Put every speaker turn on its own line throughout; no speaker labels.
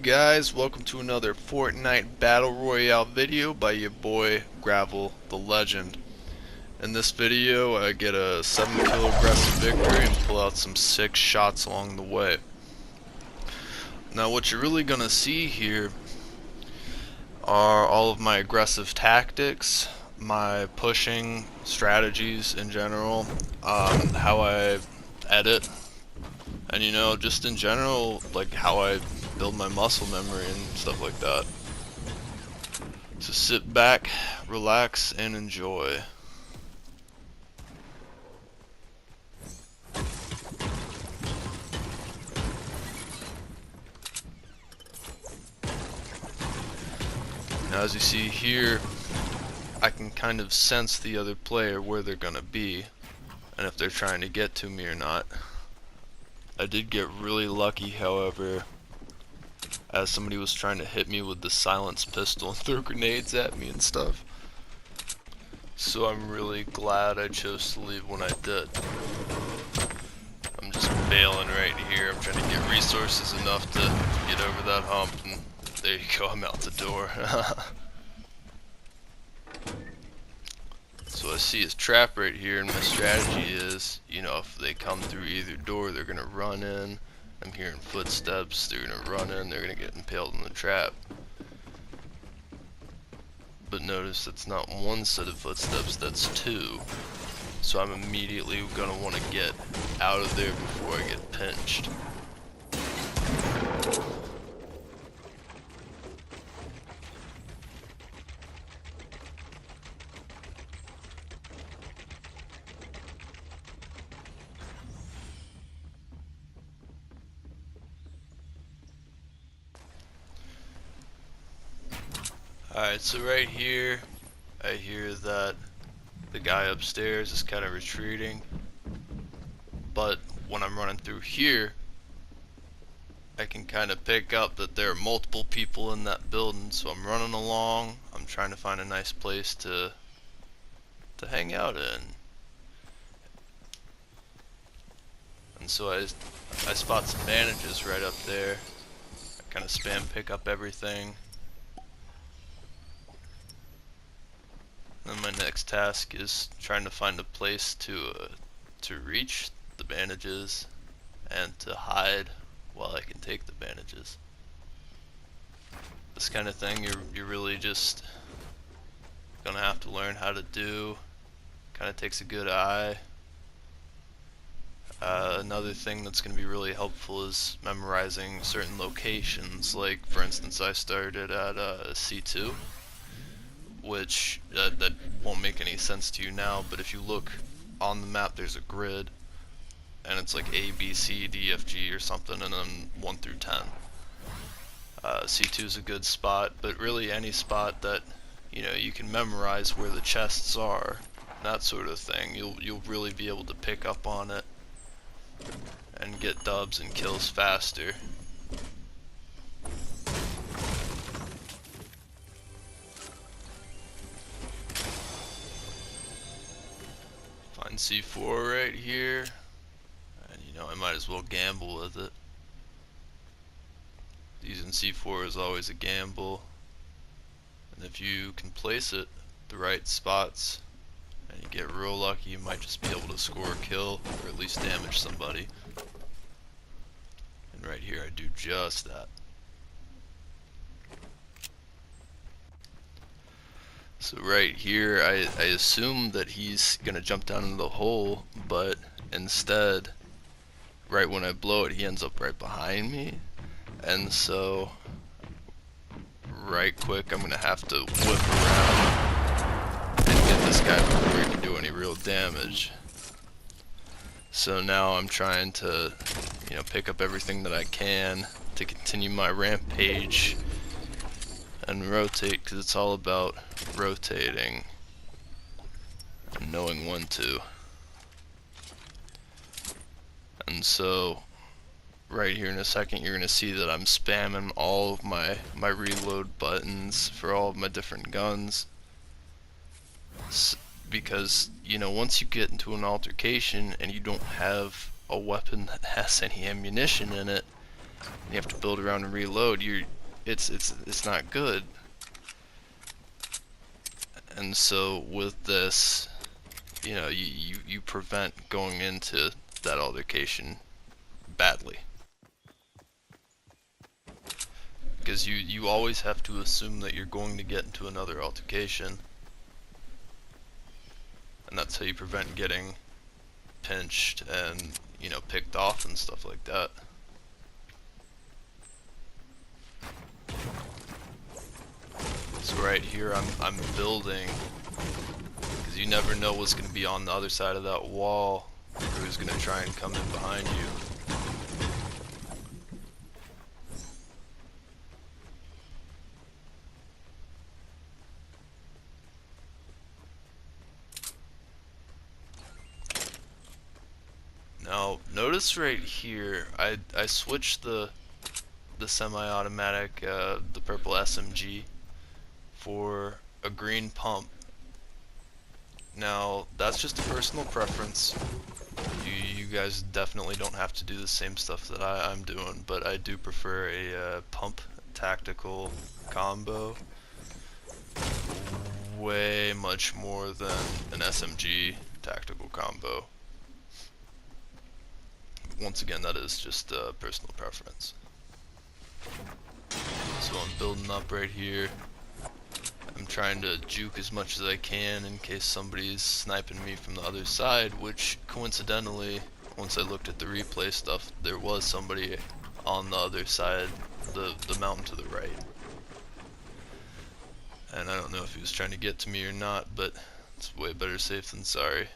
guys, welcome to another Fortnite Battle Royale video by your boy Gravel the Legend. In this video I get a 7-kill aggressive victory and pull out some sick shots along the way. Now what you're really gonna see here are all of my aggressive tactics, my pushing strategies in general, how I edit, and just in general, like how I build my muscle memory and stuff like that. So sit back, relax, and enjoy. Now as you see here, I can kind of sense the other player where they're gonna be and if they're trying to get to me or not. I did get really lucky, however, as somebody was trying to hit me with the silenced pistol and throw grenades at me and stuff. So I'm really glad I chose to leave when I did. I'm just bailing right here. I'm trying to get resources enough to get over that hump, and there you go, I'm out the door. So I see his trap right here, and my strategy is, if they come through either door, they're gonna run in. I'm hearing footsteps, they're gonna run in, they're gonna get impaled in the trap. But notice that's not one set of footsteps, that's two. So I'm immediately gonna want to get out of there before I get pinched. Alright, so right here, I hear that the guy upstairs is kind of retreating, but when I'm running through here, I can kind of pick up that there are multiple people in that building, so I'm running along, I'm trying to find a nice place to hang out in. And so I spot some bandages right up there. I kind of spam pick up everything. Then my next task is trying to find a place to reach the bandages and to hide while I can take the bandages. This kind of thing you're really just gonna have to learn how to do. Kind of takes a good eye. Another thing that's going to be really helpful is memorizing certain locations. Like, for instance, I started at C2, which that won't make any sense to you now, but if you look on the map, there's a grid, and it's like A, B, C, D, F, G or something, and then 1 through 10. C2 is a good spot, but really any spot that you can memorize where the chests are, that sort of thing, you'll really be able to pick up on it and get dubs and kills faster. Find C4 right here, and I might as well gamble with it. Using C4 is always a gamble, and if you can place it the right spots and you get real lucky, you might just be able to score a kill or at least damage somebody. And right here I do just that. So right here I assume that he's gonna jump down into the hole, but instead right when I blow it he ends up right behind me, and so right quick I'm gonna have to whip around and get this guy before he can do any real damage. So now I'm trying to pick up everything that I can to continue my rampage and rotate, because it's all about rotating and knowing when to. And so right here in a second you're gonna see that I'm spamming all of my reload buttons for all of my different guns, because once you get into an altercation and you don't have a weapon that has any ammunition in it, You have to build around and reload. It's not good. And so with this, you know, you prevent going into that altercation badly. Because you always have to assume that you're going to get into another altercation. And that's how you prevent getting pinched and, you know, picked off and stuff like that. So right here I'm building, because you never know what's going to be on the other side of that wall, or who's going to try and come in behind you. Now notice right here, I switched the semi-automatic, the purple SMG, for a green pump. Now that's just a personal preference. You guys definitely don't have to do the same stuff that I'm doing, but I do prefer a pump tactical combo way much more than an SMG tactical combo. Once again, that is just personal preference. So I'm building up right here. I'm trying to juke as much as I can in case somebody's sniping me from the other side, which coincidentally, once I looked at the replay stuff, there was somebody on the other side, the mountain to the right. And I don't know if he was trying to get to me or not, but it's way better safe than sorry.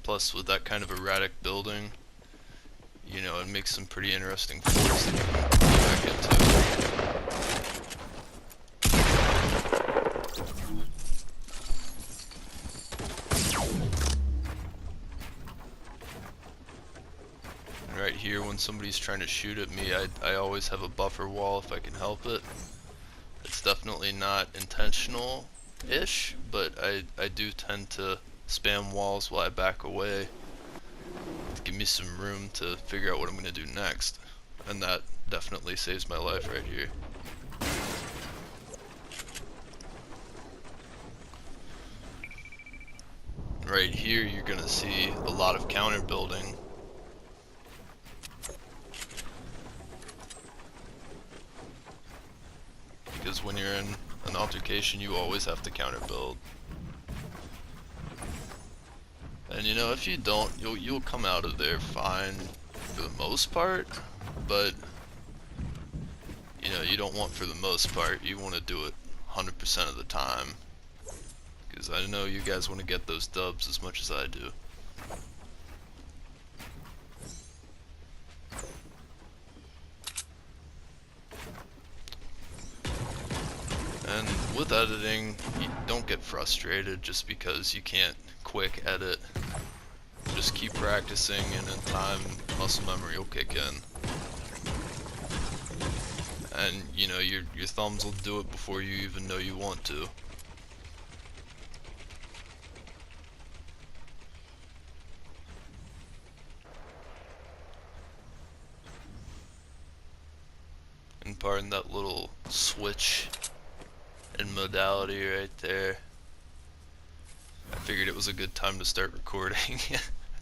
Plus, with that kind of erratic building, you know, it makes some pretty interesting forts that you can get back into. And right here, when somebody's trying to shoot at me, I always have a buffer wall if I can help it. It's definitely not intentional-ish, but I do tend to spam walls while I back away to give me some room to figure out what I'm going to do next. And that definitely saves my life right here. Right here you're going to see a lot of counter building. Because when you're in an altercation you always have to counter build. And you know, if you don't, you'll come out of there fine for the most part, but you know, you don't want for the most part, you want to do it 100% of the time, because I know you guys want to get those dubs as much as I do. And with editing, you don't get frustrated just because you can't quick edit. Just keep practicing, and in time muscle memory will kick in. And you know, your thumbs will do it before you even know you want to. And pardon that little switch in modality right there. I figured it was a good time to start recording.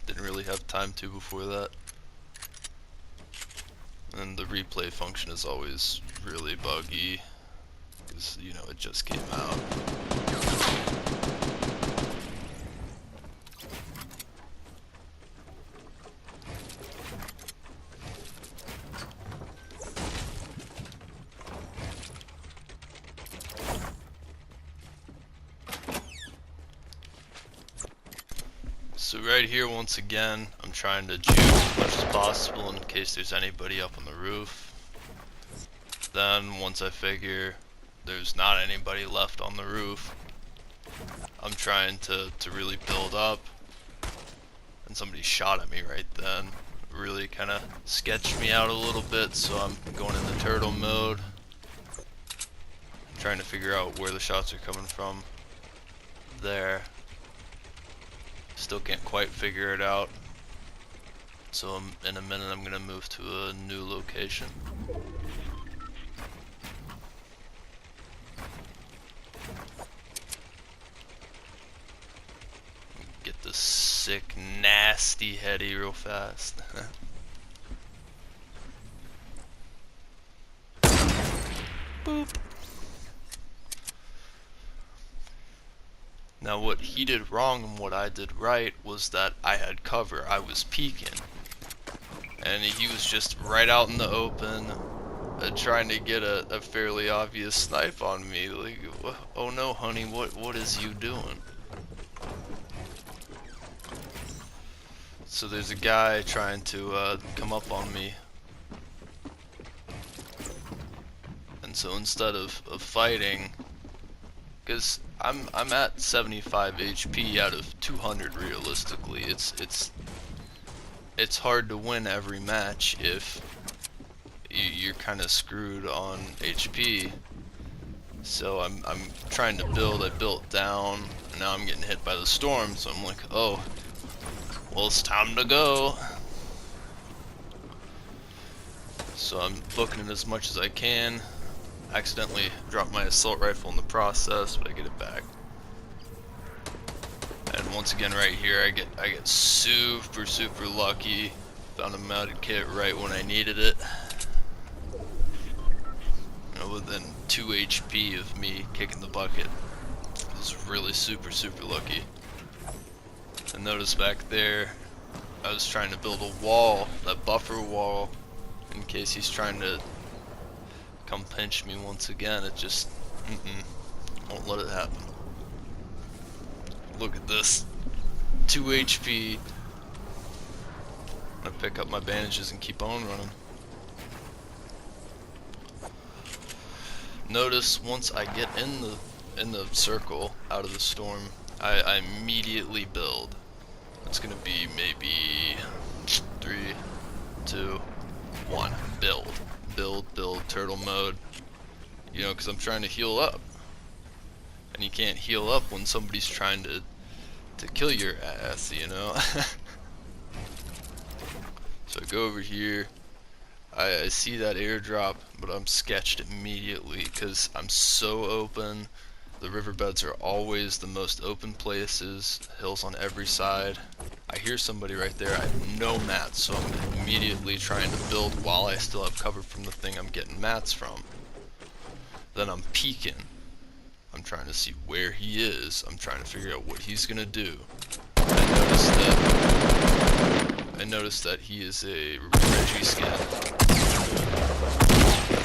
Didn't really have time to before that. And the replay function is always really buggy, because, you know, it just came out. So right here, once again, I'm trying to juke as much as possible in case there's anybody up on the roof. Then, once I figure there's not anybody left on the roof, I'm trying to really build up. And somebody shot at me right then. Really kind of sketched me out a little bit, so I'm going into turtle mode. Trying to figure out where the shots are coming from. There. Still can't quite figure it out. So in a minute I'm gonna move to a new location. Get this sick, nasty heady real fast. Boop. Now what he did wrong and what I did right was that I had cover. I was peeking. And he was just right out in the open, trying to get a fairly obvious snipe on me. Like, oh no, honey, what is you doing? So there's a guy trying to come up on me, and so instead of fighting, because I'm at 75 HP out of 200 realistically, it's hard to win every match if you're kind of screwed on HP. So I'm trying to build. I built down, and now I'm getting hit by the storm. So I'm like, oh, well, it's time to go. So I'm booking it as much as I can. Accidentally dropped my assault rifle in the process, but I get it back. And once again, right here, I get super lucky. Found a mounted kit right when I needed it. You know, within 2 HP of me kicking the bucket. I was really super lucky. And notice back there, I was trying to build a wall, that buffer wall, in case he's trying to come pinch me once again. It just, won't let it happen. Look at this, 2 HP. I'm gonna pick up my bandages and keep on running. Notice once I get in the circle out of the storm, I immediately build. It's gonna be maybe 3, 2, 1. Build, turtle mode. You know, because I'm trying to heal up. And you can't heal up when somebody's trying to kill your ass, you know? So I go over here. I see that airdrop, but I'm sketched immediately because I'm so open. The riverbeds are always the most open places, hills on every side. I hear somebody right there. I have no mats, so I'm immediately trying to build while I still have cover from the thing I'm getting mats from. Then I'm peeking. I'm trying to see where he is. I'm trying to figure out what he's gonna do. I noticed that he is a Reggie skin.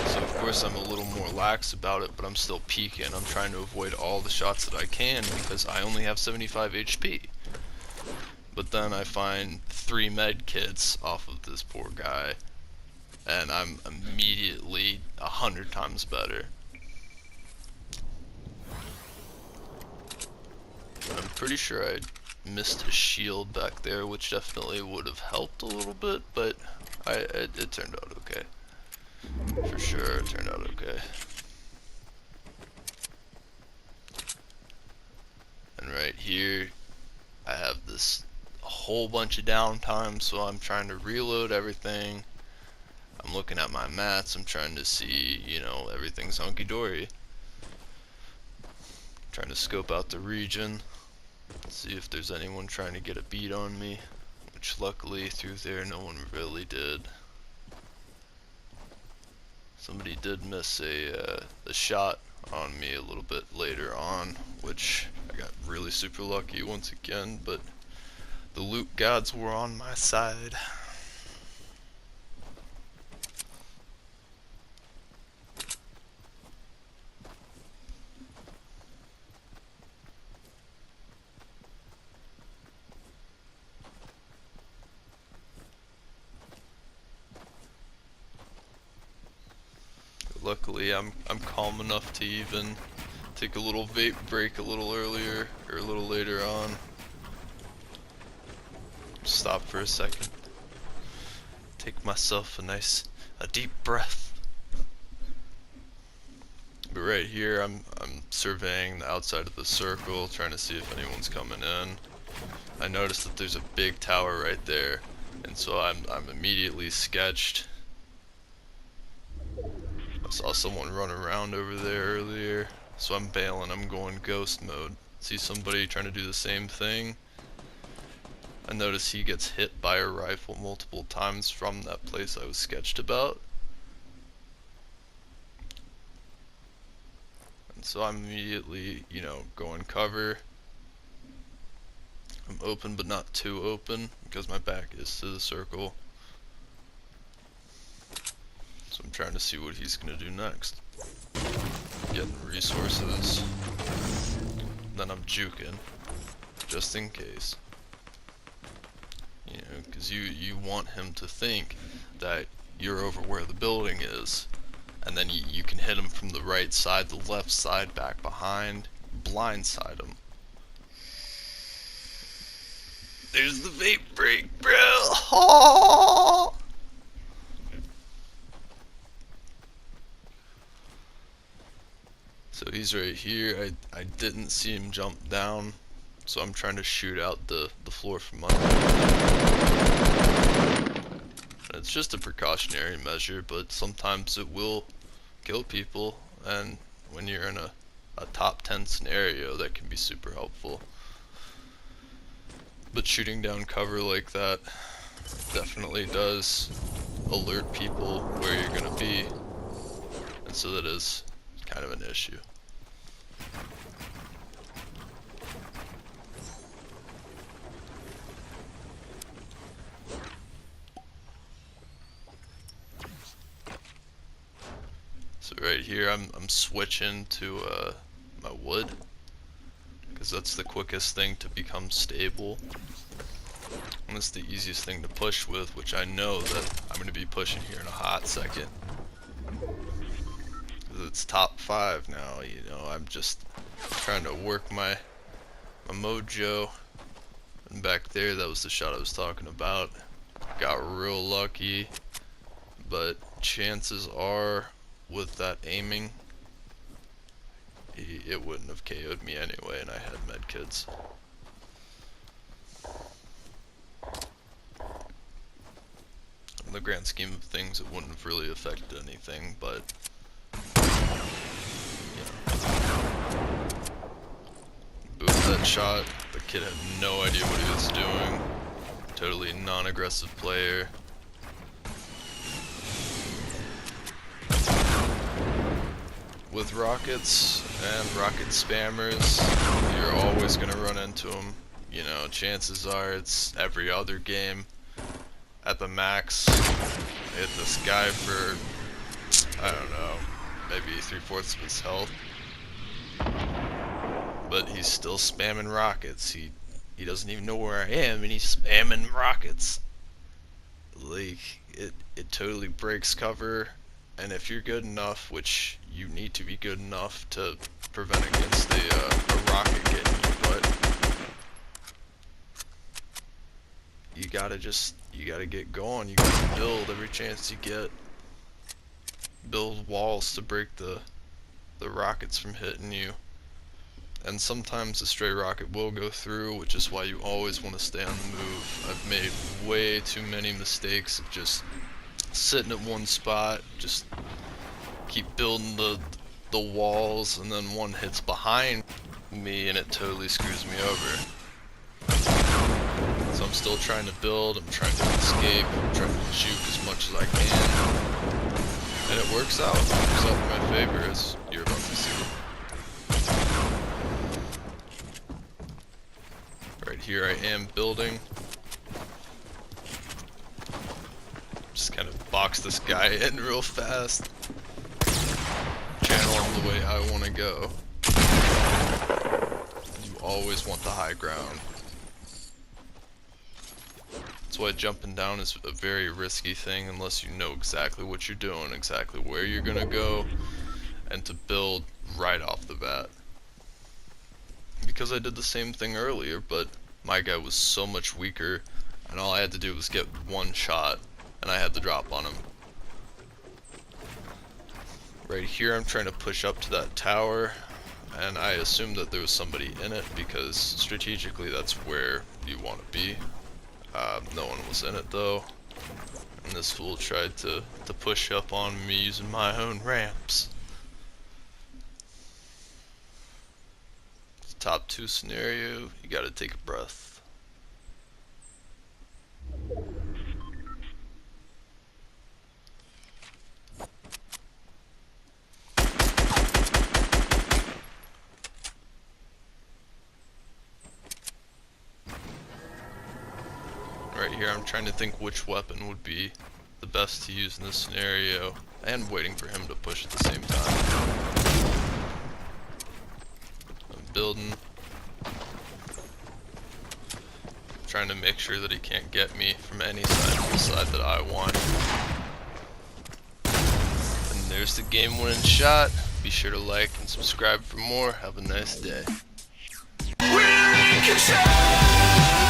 So of course I'm a little more lax about it, but I'm still peeking. I'm trying to avoid all the shots that I can because I only have 75 HP. But then I find 3 med kits off of this poor guy, and I'm immediately 100 times better. I'm pretty sure I missed a shield back there, which definitely would have helped a little bit, but it turned out okay. For sure, it turned out okay. And right here, I have this whole bunch of downtime, so I'm trying to reload everything. I'm looking at my mats, I'm trying to see, you know, everything's hunky-dory. Trying to scope out the region, see if there's anyone trying to get a beat on me, which luckily through there no one really did. Somebody did miss a shot on me a little bit later on, which I got really super lucky once again, but the loot gods were on my side. Luckily, I'm calm enough to even take a little vape break a little earlier or a little later on. Stop for a second. Take myself a deep breath. But right here, I'm surveying the outside of the circle, trying to see if anyone's coming in. I noticed that there's a big tower right there, And so I'm immediately sketched. I saw someone run around over there earlier, so I'm bailing. I'm going ghost mode. See somebody trying to do the same thing. I notice he gets hit by a rifle multiple times from that place I was sketched about. And so I'm immediately, going cover. I'm open but not too open because my back is to the circle. So I'm trying to see what he's going to do next. Getting resources. Then I'm juking, just in case. Because you want him to think that you're over where the building is. And then you can hit him from the right side, the left side, back behind, blindside him. There's the vape break, bro! Oh! So he's right here. I didn't see him jump down, so I'm trying to shoot out the floor from under. It's just a precautionary measure, but sometimes it will kill people, and when you're in a top 10 scenario, that can be super helpful. But shooting down cover like that definitely does alert people where you're gonna be, and so that is kind of an issue. So right here I'm switching to my wood, because that's the quickest thing to become stable. And it's the easiest thing to push with, which I know that I'm going to be pushing here in a hot second. Because it's top 5 now, I'm just trying to work my mojo. And back there, that was the shot I was talking about. Got real lucky, but chances are, with that aiming, it wouldn't have KO'd me anyway, and I had medkits. In the grand scheme of things, it wouldn't have really affected anything, but boost that shot. The kid had no idea what he was doing. Totally non-aggressive player. With rockets and rocket spammers, you're always going to run into them. Chances are it's every other game. At the max, hit this guy for, I don't know, maybe 3/4 of his health. But he's still spamming rockets. He doesn't even know where I am, and he's spamming rockets. Like, it totally breaks cover. And if you're good enough, which you need to be good enough to prevent against a rocket getting you, but you gotta get going. You gotta build every chance you get. Build walls to break the rockets from hitting you. And sometimes a stray rocket will go through, which is why you always want to stay on the move. I've made way too many mistakes of just sitting at one spot, just keep building the walls, and then one hits behind me and it totally screws me over. So I'm still trying to build, I'm trying to escape, I'm trying to juke as much as I can. And it works out. It works out in my favor, as you're about to see. Right here I am building. Just kind of box this guy in real fast. Channel him the way I want to go. You always want the high ground. That's why jumping down is a very risky thing unless you know exactly what you're doing, exactly where you're gonna go, and to build right off the bat. Because I did the same thing earlier, but my guy was so much weaker, and all I had to do was get one shot, and I had the drop on him. Right here I'm trying to push up to that tower, and I assumed that there was somebody in it because strategically that's where you want to be. No one was in it though. And this fool tried to push up on me using my own ramps. Top 2 scenario, you gotta take a breath. Right here I'm trying to think which weapon would be the best to use in this scenario, and waiting for him to push at the same time. I'm building. Trying to make sure that he can't get me from any side of the side that I want. And there's the game-winning shot. Be sure to like and subscribe for more. Have a nice day. We're in control!